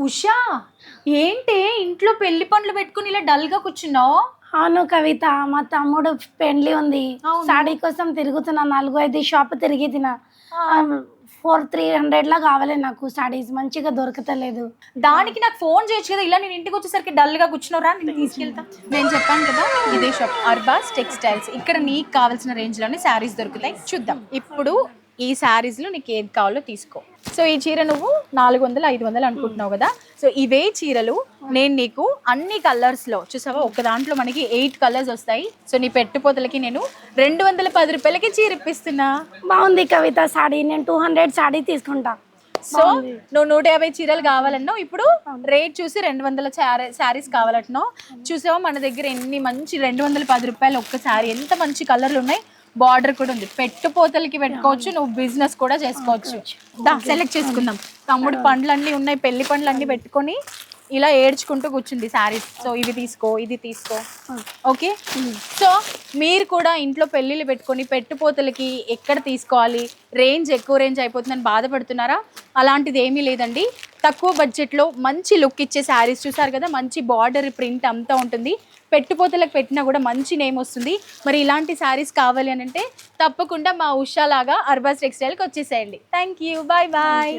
ఉషా, ఏంటి ఇంట్లో పెళ్లి పనులు పెట్టుకుని ఇలా డల్ గా కూర్చున్నావు? అవును కవిత, మా తమ్ముడు పెండ్లి ఉంది. అవును. సాడీ కోసం తిరుగుతున్నా, 4-5 షాప్ తిరిగి తిన్నా. ఆ. 400-300 లా కావాలి నాకు. సాడీస్ మంచిగా దొరకతలేదు. దానికి నాకు ఫోన్ చేయొచ్చు కదా, ఇలా నేను ఇంటికి వచ్చేసరికి డల్ గా కూర్చున్నారా, నేను తీసుకెళ్తా. నేను చెప్పాను కదా, ఇదే షాప్ అర్బాస్ టెక్స్టైల్స్. ఇక్కడ నీకు కావాల్సిన రేంజ్ లోనే శారీస్ దొరుకుతాయి. చూద్దాం ఇప్పుడు ఈ శారీస్ లో నీకు ఏది కావాలో తీసుకో. సో ఈ చీర నువ్వు 400-500 అనుకుంటున్నావు కదా. సో ఇవే చీరలు నేను నీకు అన్ని కలర్స్ లో చూసావా, ఒక దాంట్లో మనకి 8 కలర్స్ వస్తాయి. సో నీ పెట్టుపోతలకి నేను 210 రూపాయలకి చీర ఇప్పిస్తున్నా. బాగుంది కవిత సాడీ. నేను 200 సాడీ తీసుకుంటా. సో నువ్వు 150 చీరలు కావాలన్నావు, ఇప్పుడు రేట్ చూసి 200 శారీస్ కావాలంటున్నావు. చూసావా మన దగ్గర ఎన్ని మంచి 210 రూపాయలు ఒక్క శారీ, ఎంత మంచి కలర్లు ఉన్నాయి. బార్డర్ కూడా ఉంది, పెట్టుపోతలకి పెట్టుకోవచ్చు, నువ్వు బిజినెస్ కూడా చేసుకోవచ్చు. దా సెలెక్ట్ చేసుకుందాం. తమ్ముడు పండ్లన్నీ ఉన్నాయి, పెళ్లి పండ్లన్నీ పెట్టుకొని ఇలా ఏడ్చుకుంటూ కూర్చుంది శారీస్. సో ఇవి తీసుకో, ఇది తీసుకో, ఓకే. సో మీరు కూడా ఇంట్లో పెళ్ళిళ్ళు పెట్టుకొని పెట్టుపోతలకి ఎక్కడ తీసుకోవాలి, రేంజ్ ఎక్కువ రేంజ్ అయిపోతుందని బాధపడుతున్నారా? అలాంటిది ఏమీ లేదండి. తక్కువ బడ్జెట్లో మంచి లుక్ ఇచ్చే శారీస్ చూసారు కదా, మంచి బార్డర్ ప్రింట్ అంతా ఉంటుంది. పెట్టుపోతలకు పెట్టినా కూడా మంచి నేమ్ వస్తుంది. మరి ఇలాంటి శారీస్ కావాలి అని అంటే తప్పకుండా మా ఉషా లాగా అర్బాస్ టెక్స్టైల్కి వచ్చేసేయండి. Thank you, bye bye.